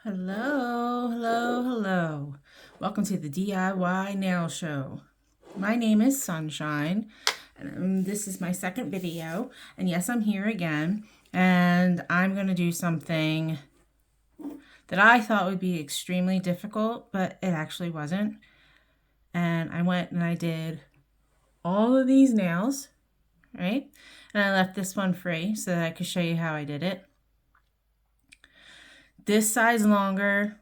Hello, hello, hello. Welcome to the DIY Nail Show. My name is Sunshine, and this is my second video. And yes, I'm here again, and I'm going to do something that I thought would be extremely difficult, but it actually wasn't. And I went and I did all of these nails, right? And I left this one free so that I could show you how I did it. This side's longer.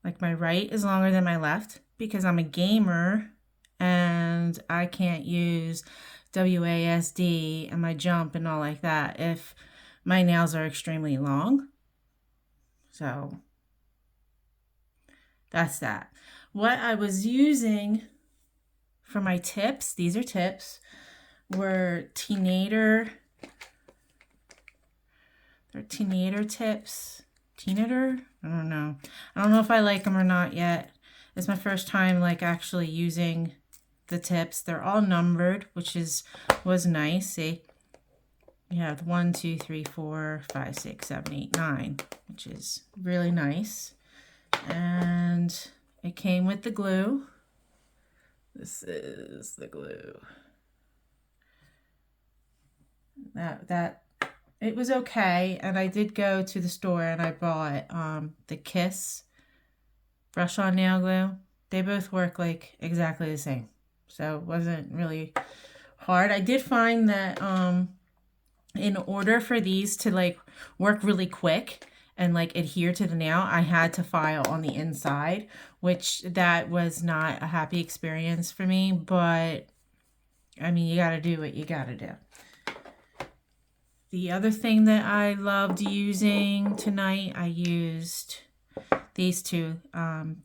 Like my right is longer than my left because I'm a gamer and I can't use WASD and my jump and all like that if my nails are extremely long. So that's that. What I was using for my tips, these are tips, were Teenator. They're Teenator tips. Teenator? I don't know. I don't know if I like them or not yet. It's my first time like actually using the tips. They're all numbered, which was nice. See, you have 1, 2, 3, 4, 5, 6, 7, 8, 9, which is really nice. And it came with the glue. This is the glue. It was okay, and I did go to the store and I bought the Kiss brush on nail glue. They both work like exactly the same, so it wasn't really hard. I did find that in order for these to like work really quick and like adhere to the nail, I had to file on the inside, which that was not a happy experience for me, but I mean, you gotta do what you gotta do. The other thing that I loved using tonight, I used these two, the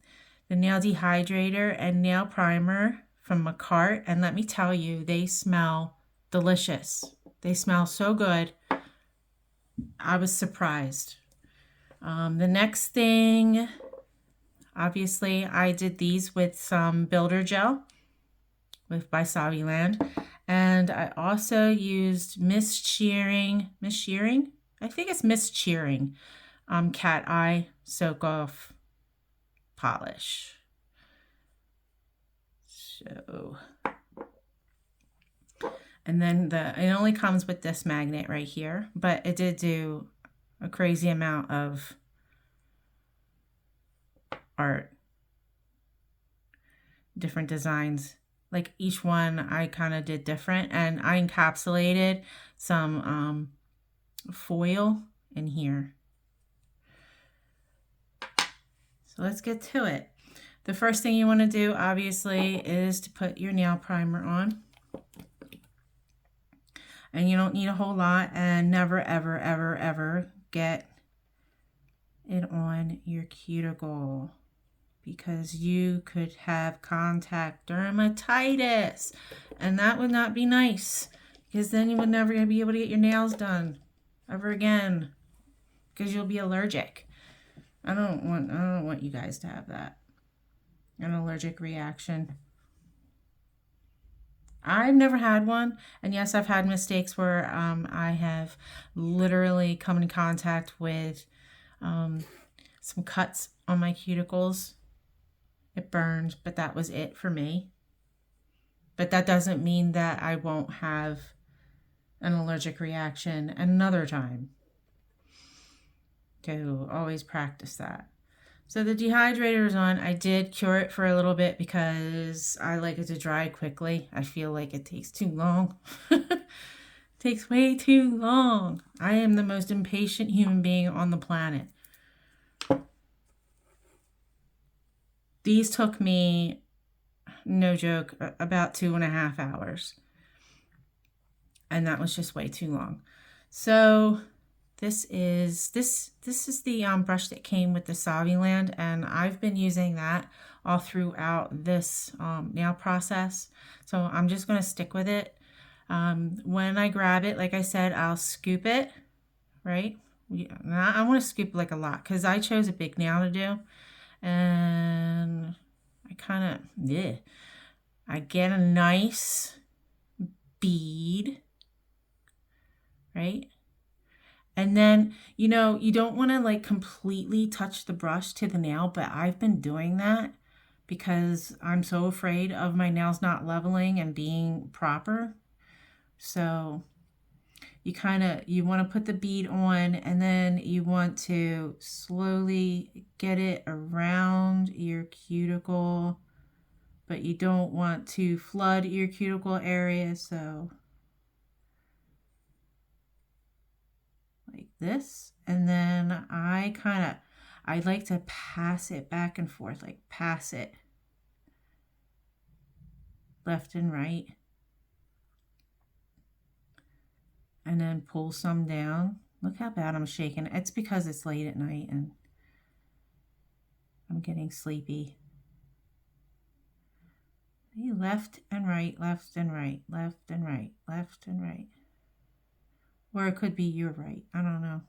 Nail Dehydrator and Nail Primer from Macart. And let me tell you, they smell delicious. They smell so good. I was surprised. The next thing, obviously, I did these with some Builder Gel by Saviland. And I also used Miss Shearing, I think it's Miss Shearing, Cat Eye Soak Off Polish. So, and then it only comes with this magnet right here, but it did do a crazy amount of art, different designs. Like each one I kind of did different, and I encapsulated some foil in here. So let's get to it. The first thing you want to do, obviously, is to put your nail primer on. And you don't need a whole lot, and never, ever, ever, ever get it on your cuticle, because you could have contact dermatitis, and that would not be nice, because then you would never be able to get your nails done ever again, because you'll be allergic. I don't want you guys to have that, an allergic reaction. I've never had one, and yes, I've had mistakes where I have literally come in contact with some cuts on my cuticles. It burned, but that was it for me. But that doesn't mean that I won't have an allergic reaction another time. So always practice that. So the dehydrator is on. I did cure it for a little bit because I like it to dry quickly. I feel like it takes too long. It takes way too long. I am the most impatient human being on the planet. These took me, no joke, about 2.5 hours. And that was just way too long. So this is the brush that came with the Saviland, and I've been using that all throughout this nail process. So I'm just going to stick with it. When I grab it, like I said, I'll scoop it, right? I want to scoop like a lot because I chose a big nail to do. And I kind of, I get a nice bead, right? And then, you know, you don't want to like completely touch the brush to the nail, but I've been doing that because I'm so afraid of my nails not leveling and being proper. So you want to put the bead on, and then you want to slowly get it around your cuticle, but you don't want to flood your cuticle area. So like this, and then I like to pass it back and forth, like pass it left and right, and then pull some down. Look how bad I'm shaking. It's because it's late at night and I'm getting sleepy. Left and right, left and right, left and right, left and right. Or it could be your right. I don't know.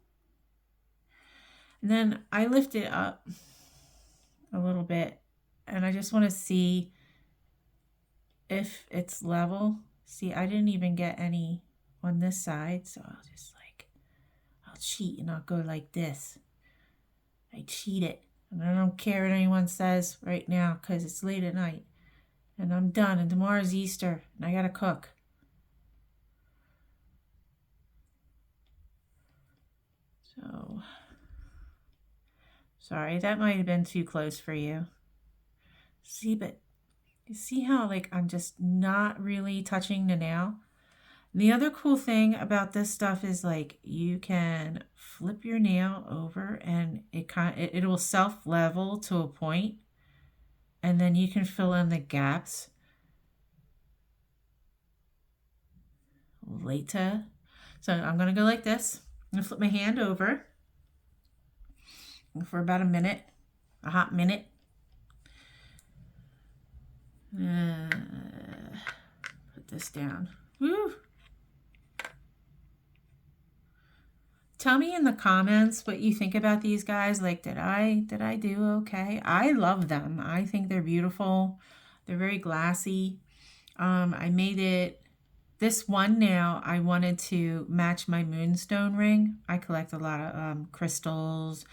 And then I lift it up a little bit, and I just want to see if it's level. See, I didn't even get any on this side, so I'll cheat and I'll go like this. I cheat it, and I don't care what anyone says right now because it's late at night and I'm done, and tomorrow's Easter and I gotta cook. So sorry, that might have been too close for you. See, but you see how like I'm just not really touching the nail? The other cool thing about this stuff is like you can flip your nail over and it will self level to a point, and then you can fill in the gaps later. So I'm gonna go like this. I'm gonna flip my hand over for about a hot minute. Put this down. Woo! Tell me in the comments what you think about these guys. Like, did I do okay? I love them. I think they're beautiful. They're very glassy. I made it, this one now, I wanted to match my moonstone ring. I collect a lot of crystals,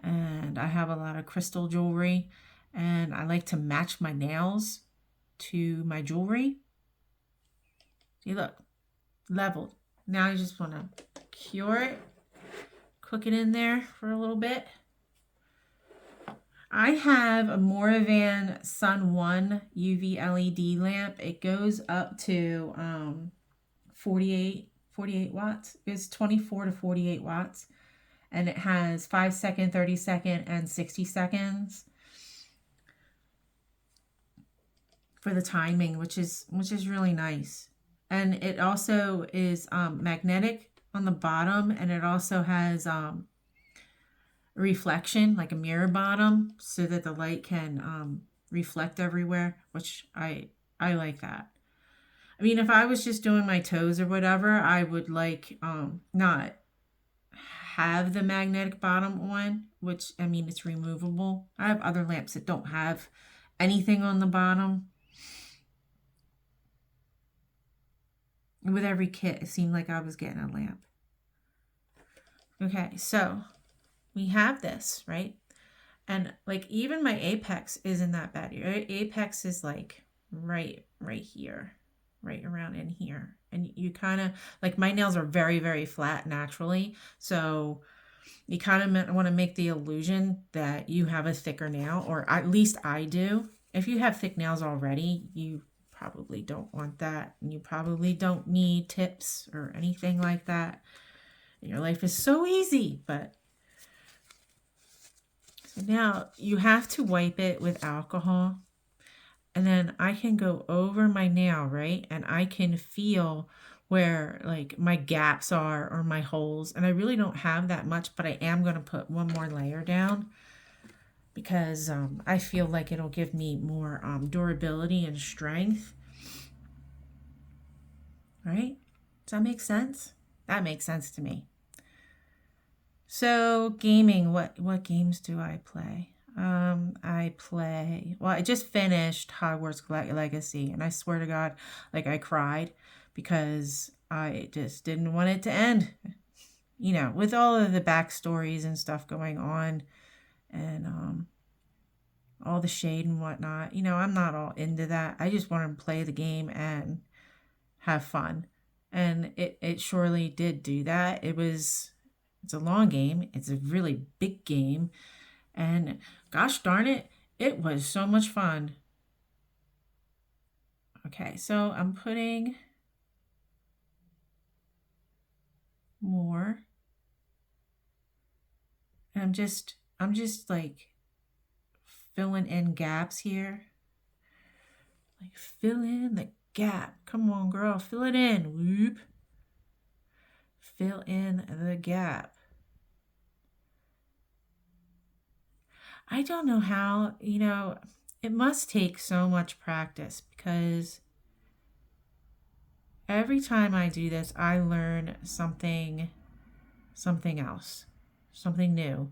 and I have a lot of crystal jewelry, and I like to match my nails to my jewelry. See, look, leveled. Now I just want to cure it. Cook it in there for a little bit. I have a Moravan Sun 1 UV LED lamp. It goes up to 48 watts. It's 24 to 48 watts. And it has 5 second, 30 second, and 60 seconds for the timing, which is really nice. And it also is magnetic on the bottom, and it also has reflection, like a mirror bottom, so that the light can reflect everywhere, which I like that. I mean, if I was just doing my toes or whatever, I would like not have the magnetic bottom on, which, I mean, it's removable. I have other lamps that don't have anything on the bottom. With every kit, it seemed like I was getting a lamp. Okay, so we have this, right? And like even my apex isn't that bad. Your apex is like right here, right around in here. And you kind of, like my nails are very, very flat naturally. So you kind of want to make the illusion that you have a thicker nail, or at least I do. If you have thick nails already, you probably don't want that. And you probably don't need tips or anything like that. Your life is so easy, but so now you have to wipe it with alcohol, and then I can go over my nail, right? And I can feel where like my gaps are or my holes, and I really don't have that much, but I am going to put one more layer down because I feel like it'll give me more durability and strength. Right? Does that make sense? That makes sense to me. So gaming, what games do I play? I just finished Hogwarts Legacy, and I swear to God, like I cried because I just didn't want it to end. you know, with all of the backstories and stuff going on, and all the shade and whatnot, you know, I'm not all into that. I just want to play the game and have fun. And it surely did do that. It's a long game. It's a really big game. And gosh darn it, it was so much fun. Okay, so I'm putting more. And I'm just like filling in gaps here. Like fill in the gap. Come on, girl, fill it in. Whoop. Fill in the gap. I don't know how, you know, it must take so much practice because every time I do this, I learn something else, something new.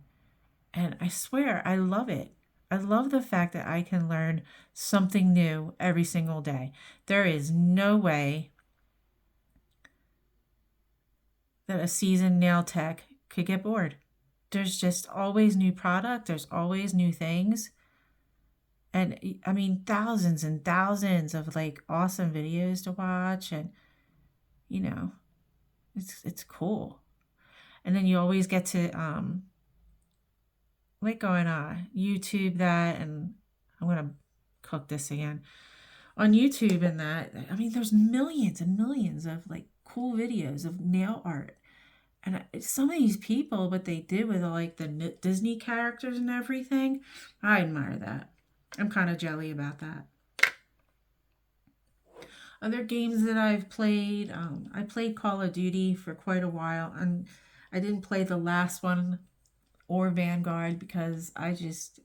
And I swear, I love it. I love the fact that I can learn something new every single day. There is no way that a seasoned nail tech could get bored. There's just always new product, there's always new things. And I mean, thousands and thousands of like awesome videos to watch, and you know, it's cool. And then you always get to like going on YouTube that, and I'm gonna cook this again on YouTube, and that, I mean, there's millions and millions of like cool videos of nail art. And some of these people, what they did with like the Disney characters and everything, I admire that. I'm kind of jelly about that. Other games that I've played, I played Call of Duty for quite a while, and I didn't play the last one or Vanguard because I just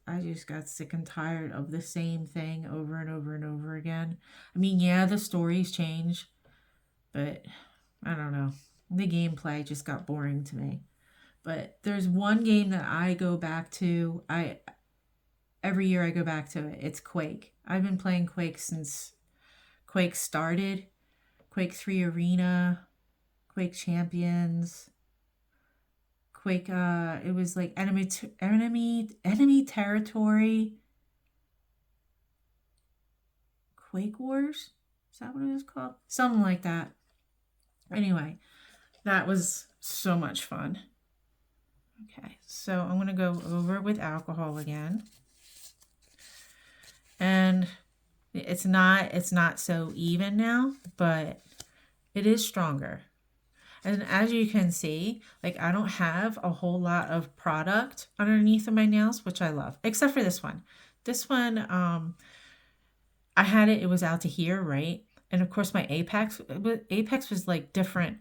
got sick and tired of the same thing over and over and over again. I mean, yeah, the stories change, but I don't know. The gameplay just got boring to me. But there's one game that I go back to. Every year I go back to it. It's Quake. I've been playing Quake since Quake started. Quake 3 Arena, Quake Champions, Quake, it was like enemy territory. Quake Wars? Is that what it was called? Something like that. Anyway, that was so much fun. Okay, so I'm going to go over with alcohol again. And it's not so even now, but it is stronger. And as you can see, like I don't have a whole lot of product underneath of my nails, which I love, except for this one. This one, I had it was out to here, right? And of course my apex was like different,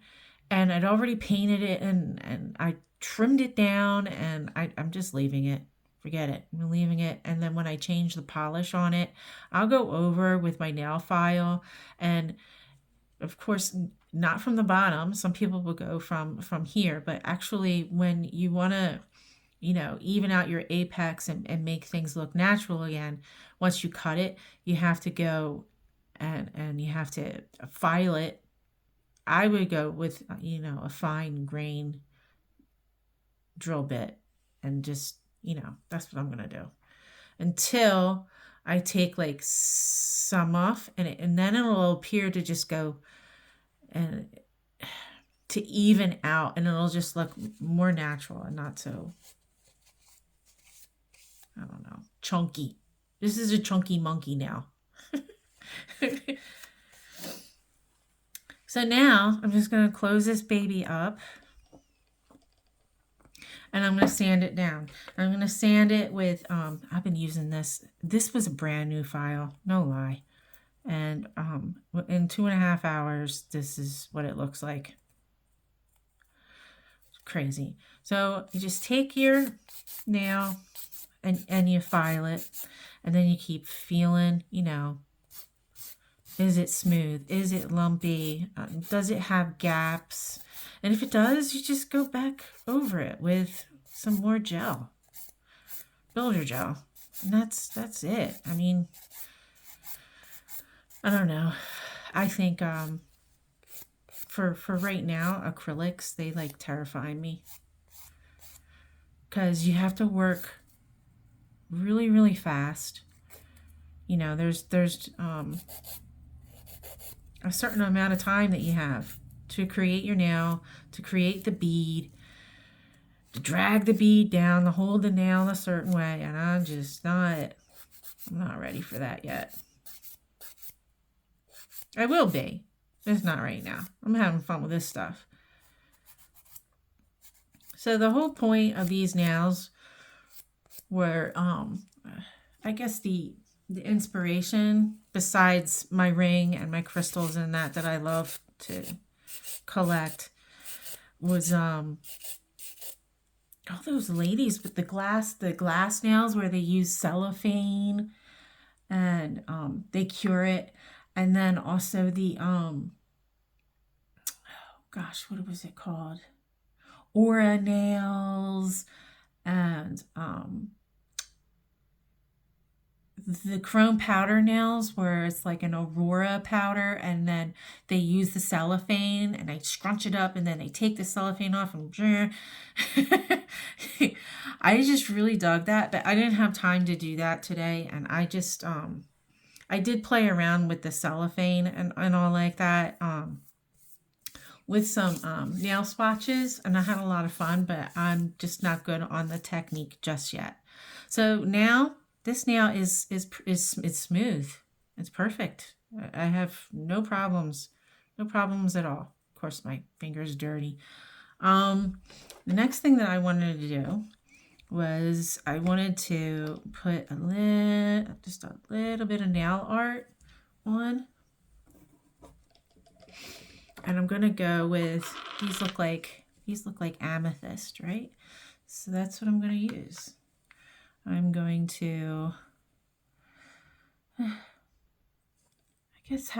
and I'd already painted it, and I trimmed it down, and I'm just leaving it. Forget it. I'm leaving it. And then when I change the polish on it, I'll go over with my nail file, and of course not from the bottom. Some people will go from here, but actually when you want to, you know, even out your apex and make things look natural again, once you cut it, you have to go and you have to file it. I would go with, you know, a fine grain drill bit, and just, you know, that's what I'm going to do until I take like some off, and then it'll appear to just go and to even out, and it'll just look more natural and not so, I don't know, chunky. This is a chunky monkey now. So now I'm just going to close this baby up, and I'm going to sand it down. I'm going to sand it with, I've been using this. This was a brand new file, no lie. And in 2.5 hours, this is what it looks like. It's crazy. So you just take your nail and you file it, and then you keep feeling, you know, is it smooth? Is it lumpy? Does it have gaps? And if it does, you just go back over it with some more gel, builder gel, and that's it. I mean, I don't know. I think for right now, acrylics, they like terrify me. Because you have to work really, really fast. You know, there's a certain amount of time that you have to create your nail, to create the bead, to drag the bead down, to hold the nail a certain way, and I'm not ready for that yet. I will be. Just not right now. I'm having fun with this stuff. So the whole point of these nails were, I guess the inspiration, besides my ring and my crystals and that I love to collect, was all those ladies with the glass nails where they use cellophane and they cure it. And then also the gosh, what was it called? Aura nails and the chrome powder nails where it's like an aurora powder, and then they use the cellophane and they scrunch it up and then they take the cellophane off and I just really dug that, but I didn't have time to do that today. And I just I did play around with the cellophane and all like that with some nail swatches, and I had a lot of fun, but I'm just not good on the technique just yet. So now this nail is smooth. It's perfect. I have no problems at all. Of course, my finger's dirty. The next thing that I wanted to do was I wanted to put just a little bit of nail art on. And I'm gonna go with, these look like amethyst, right? So that's what I'm gonna use. I'm going to, I guess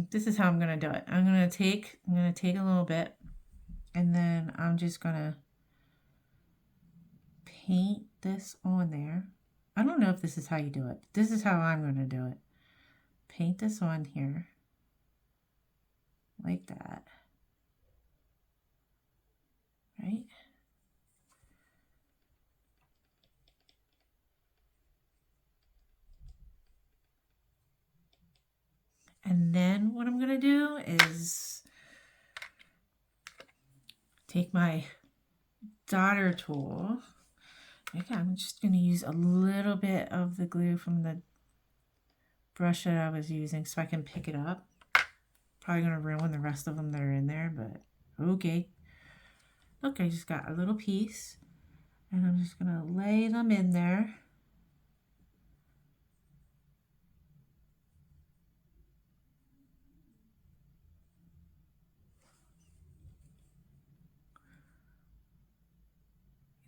this is how I'm gonna do it. I'm gonna take a little bit, and then I'm just gonna paint this on there. I don't know if this is how you do it. This is how I'm gonna do it. Paint this on here like that, right? And then what I'm gonna do is take my daughter tool. Okay, I'm just gonna use a little bit of the glue from the brush that I was using so I can pick it up. Probably gonna ruin the rest of them that are in there, but okay. Look, I just got a little piece, and I'm just gonna lay them in there.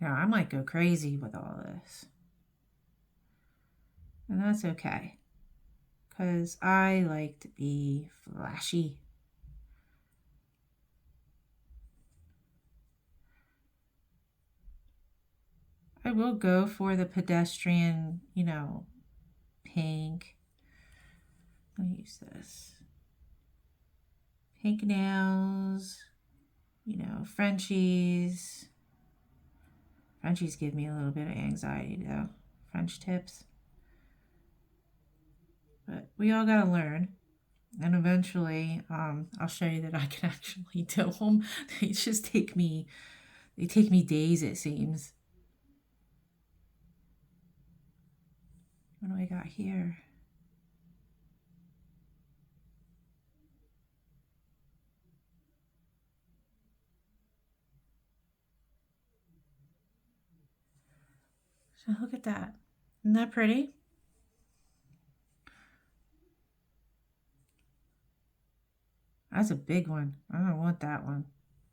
Yeah, I might go crazy with all this. And that's okay, because I like to be flashy. I will go for the pedestrian, you know, pink. I'll use this. Pink nails, you know, Frenchies. Frenchies give me a little bit of anxiety though. French tips. But we all gotta learn. And eventually, I'll show you that I can actually do them. They take me days, it seems. What do I got here? So look at that. Isn't that pretty? That's a big one. I don't want that one.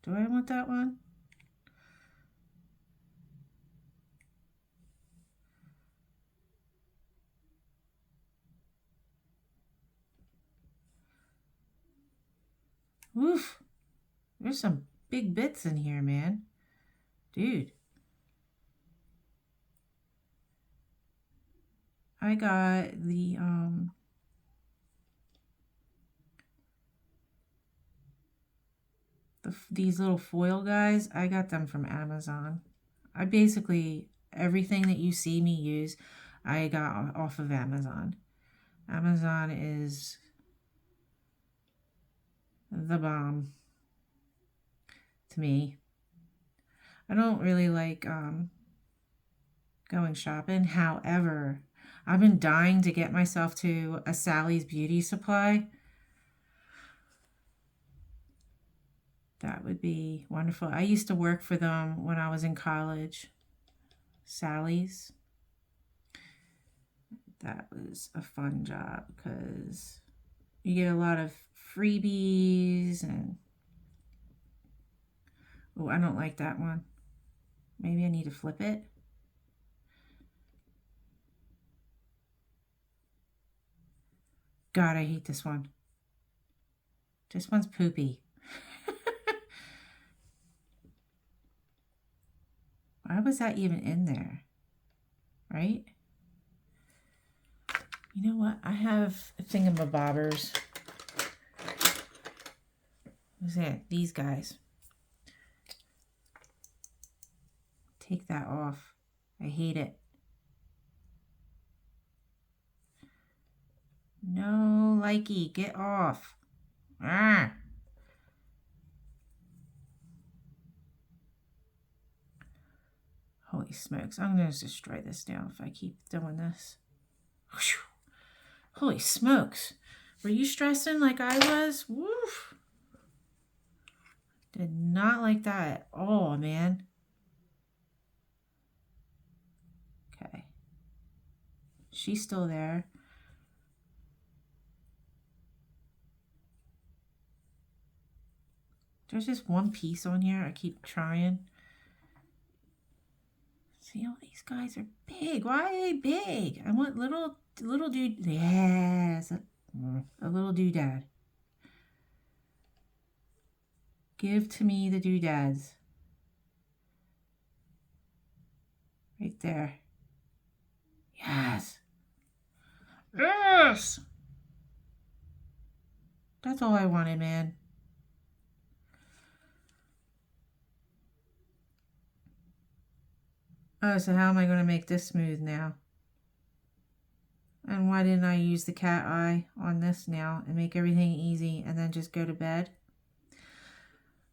Do I want that one? Oof. There's some big bits in here, man. Dude. I got the these little foil guys, I got them from Amazon. I basically, everything that you see me use, I got off of Amazon. Amazon is the bomb to me. I don't really like going shopping. However, I've been dying to get myself to a Sally's Beauty Supply. That would be wonderful. I used to work for them when I was in college. Sally's. That was a fun job because you get a lot of freebies and... Oh, I don't like that one. Maybe I need to flip it. God, I hate this one. This one's poopy. Why was that even in there? Right? You know what? I have thingamabobbers. What's that? These guys. Take that off. I hate it. No, likey, get off. Ah. Holy smokes, I'm going to destroy this now if I keep doing this. Whew. Holy smokes. Were you stressing like I was? Woof. Did not like that at all, man. Okay. She's still there. There's just one piece on here. I keep trying. See, all these guys are big. Why are they big? I want little dude. Yes, a little doodad. Give to me the doodads. Right there. Yes. Yes. That's all I wanted, man. Oh, so how am I going to make this smooth now? And why didn't I use the cat eye on this now and make everything easy and then just go to bed?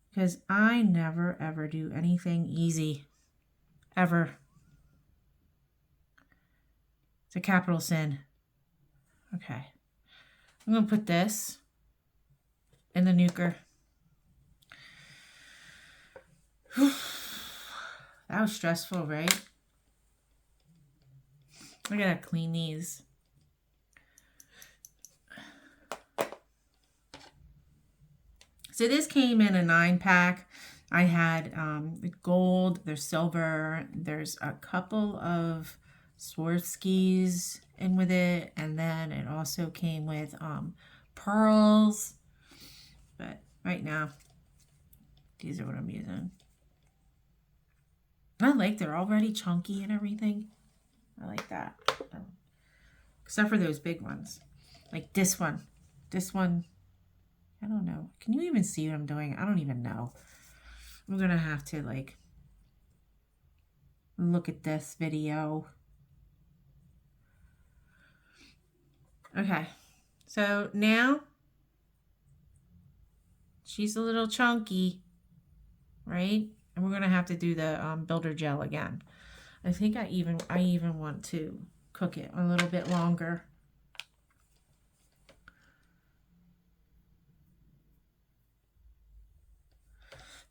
Because I never, ever do anything easy. Ever. It's a capital sin. Okay. I'm going to put this in the nuker. That was stressful, right? I gotta clean these. So this came in a 9-pack. I had gold, there's silver, there's a couple of Swarovskis in with it, and then it also came with pearls. But right now, these are what I'm using. I like they're already chunky and everything. I like that. Except for those big ones. Like this one. This one, I don't know. Can you even see what I'm doing? I don't even know. I'm going to have to like look at this video. Okay. So now she's a little chunky, right? And we're going to have to do the builder gel again. I think I even want to cook it a little bit longer.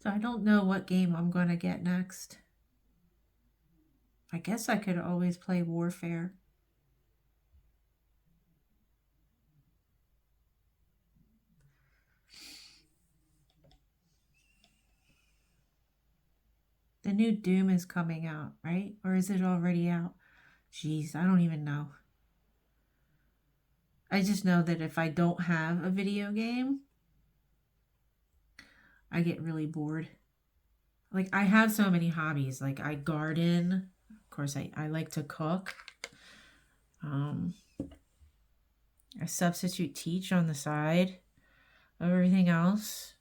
So I don't know what game I'm going to get next. I guess I could always play Warfare. The new Doom is coming out, right? Or is it already out? Jeez, I don't even know. I just know that if I don't have a video game, I get really bored. Like, I have so many hobbies. Like, I garden. Of course, I like to cook. I substitute teach on the side of everything else.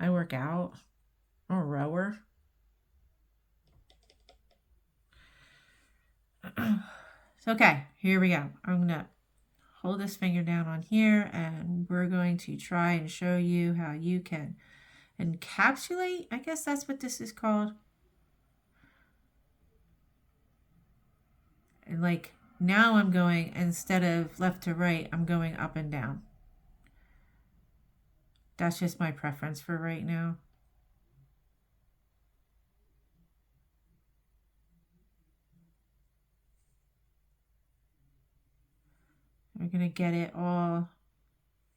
I work out. I'm a rower. So, okay, here we go. I'm going to hold this finger down on here, and we're going to try and show you how you can encapsulate. I guess that's what this is called. And like now I'm going, instead of left to right, I'm going up and down. That's just my preference for right now. We're going to get it all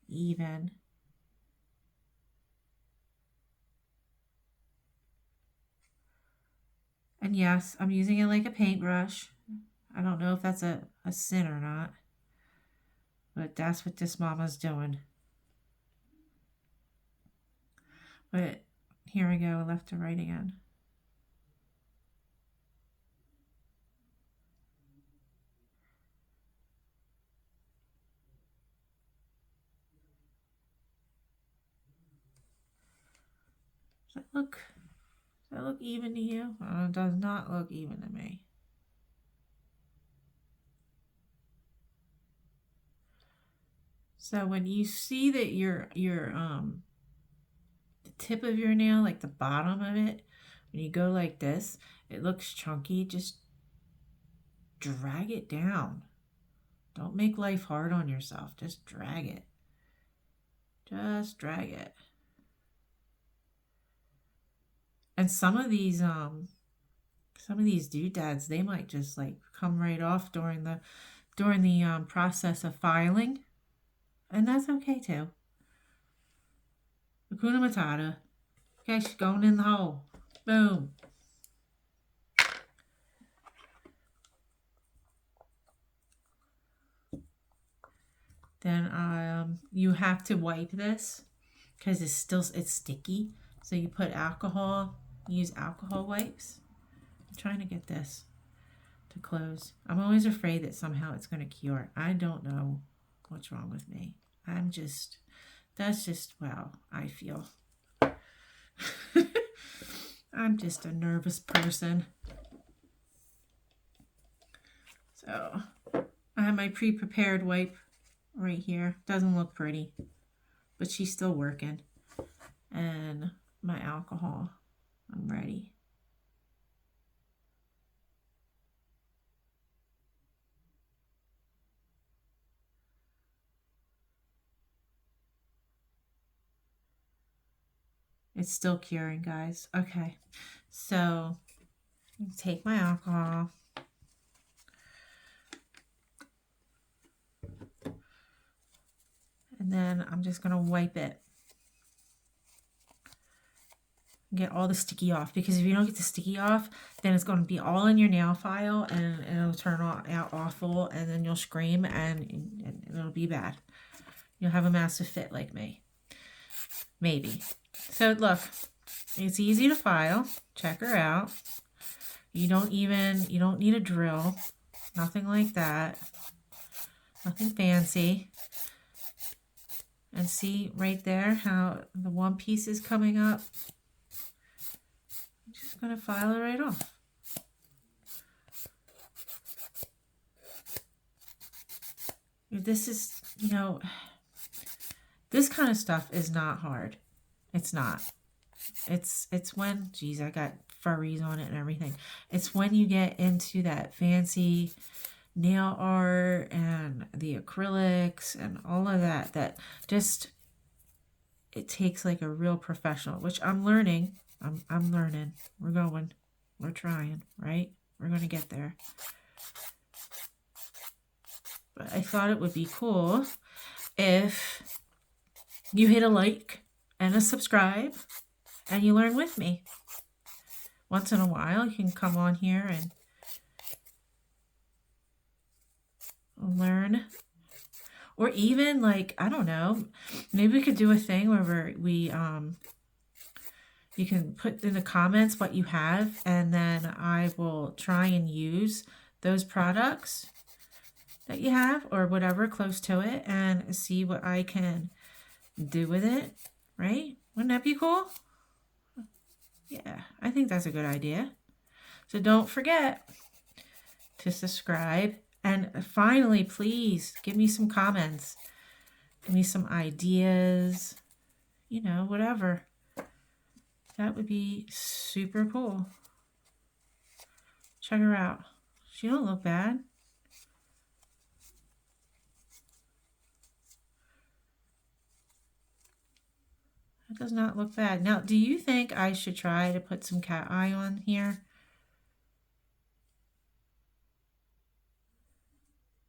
even. And yes, I'm using it like a paintbrush. I don't know if that's a sin or not, but that's what this mama's doing. But here we go, left to right again. Does that look even to you? It does not look even to me. So when you see that your the tip of your nail, like the bottom of it, when you go like this, it looks chunky, just drag it down. Don't make life hard on yourself. Just drag it. Just drag it. And some of these doodads, they might just like come right off during the process of filing, and that's okay too. Hakuna Matata. Okay, she's going in the hole. Boom. Then you have to wipe this because it's sticky. So you put alcohol. Use alcohol wipes. I'm trying to get this to close. I'm always afraid that somehow it's going to cure. I don't know what's wrong with me. That's just, well, I feel. I'm just a nervous person. So I have my pre-prepared wipe right here. Doesn't look pretty, but she's still working. And my alcohol. I'm ready. It's still curing, guys. Okay, so take my alcohol. And then I'm just going to wipe it. Get all the sticky off, because if you don't get the sticky off, then it's going to be all in your nail file and it'll turn out awful, and then you'll scream and it'll be bad. You'll have a massive fit like me. Maybe. So look, it's easy to file. Check her out. You don't need a drill. Nothing like that. Nothing fancy. And see right there how the one piece is coming up? I'm just going to file it right off. This is, this kind of stuff is not hard. It's not. It's when, geez, I got furries on it and everything. It's when you get into that fancy nail art and the acrylics and all of that, that just, it takes like a real professional, which I'm learning. I'm learning. We're trying, right? We're going to get there. But I thought it would be cool if you hit a like and a subscribe and you learn with me. Once in a while, you can come on here and learn. Or even like, I don't know, maybe we could do a thing where you can put in the comments what you have, and then I will try and use those products that you have or whatever close to it and see what I can do with it, right? Wouldn't that be cool? Yeah, I think that's a good idea. So don't forget to subscribe. And finally, please give me some comments. Give me some ideas. You know, whatever. That would be super cool. Check her out. She don't look bad. That does not look bad. Now, do you think I should try to put some cat eye on here?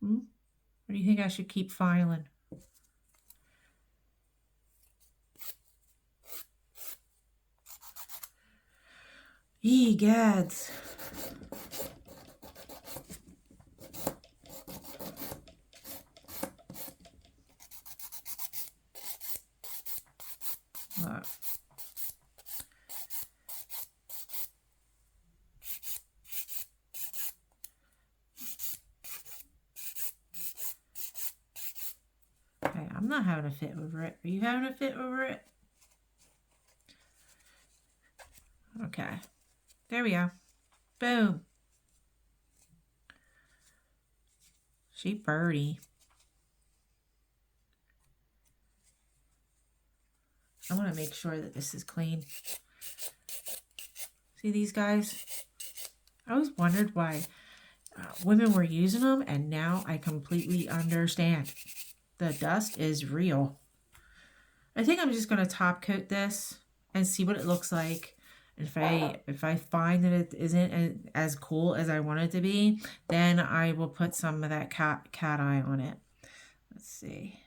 Or do you think I should keep filing? Egads. Look. Okay, I'm not having a fit over it. Are you having a fit over it? Okay. There we go. Boom. She birdie. I want to make sure that this is clean. See these guys? I always wondered why women were using them, and now I completely understand. The dust is real. I think I'm just going to top coat this and see what it looks like. If I find that it isn't as cool as I want it to be, then I will put some of that cat eye on it. Let's see.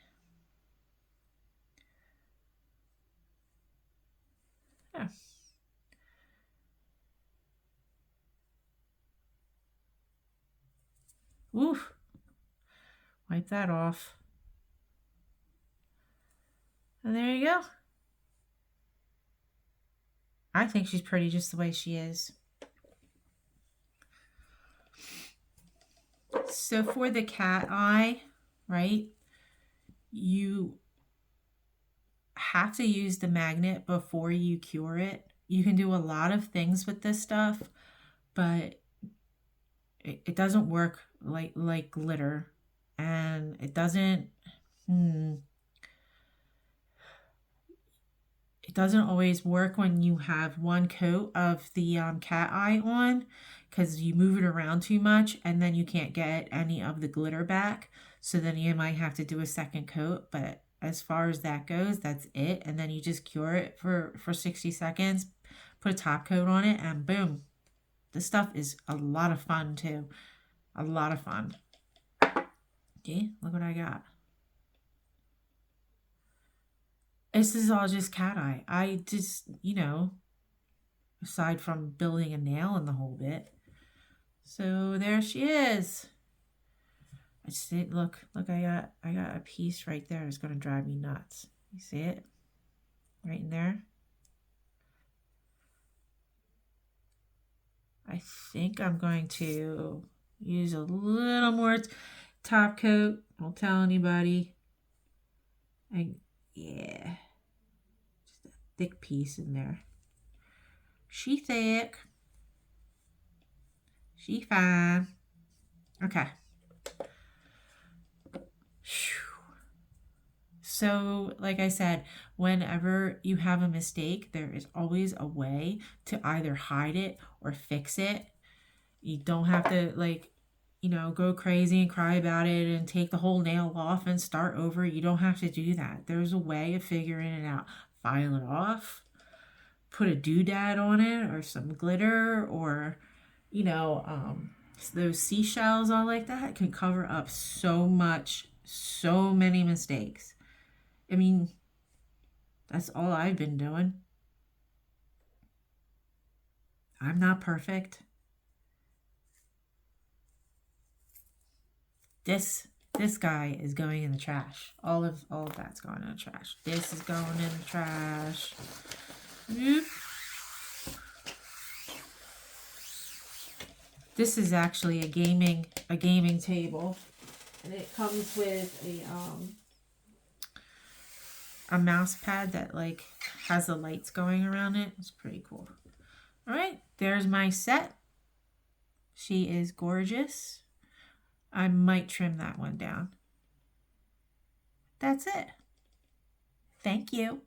Yeah. Oof. Wipe that off. And there you go. I think she's pretty just the way she is. So for the cat eye, right, you have to use the magnet before you cure it. You can do a lot of things with this stuff, but it doesn't work like glitter, and it doesn't it doesn't always work when you have one coat of the cat eye on, because you move it around too much and then you can't get any of the glitter back. So then you might have to do a second coat, but as far as that goes, that's it. And then you just cure it for 60 seconds, put a top coat on it, and boom. This stuff is a lot of fun too. A lot of fun. Okay, look what I got. This is all just cat eye. I just, you know, aside from building a nail in the whole bit. So there she is. I just look, I got a piece right there. It's gonna drive me nuts. You see it? Right in there. I think I'm going to use a little more top coat. Don't tell anybody. Yeah. Just a thick piece in there. She thick. She fine. Okay. So, like I said, whenever you have a mistake, there is always a way to either hide it or fix it. You don't have to, like, you know, go crazy and cry about it and take the whole nail off and start over. You don't have to do that. There's a way of figuring it out. File it off, put a doodad on it or some glitter, or, you know, those seashells, all like that, can cover up so much, so many mistakes. I mean, that's all I've been doing. I'm not perfect. This guy is going in the trash. All of that's going in the trash. This is going in the trash. Oop. This is actually a gaming table, and it comes with a mouse pad that like has the lights going around it. It's pretty cool. All right, there's my set. She is gorgeous. I might trim that one down. That's it. Thank you.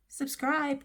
Subscribe.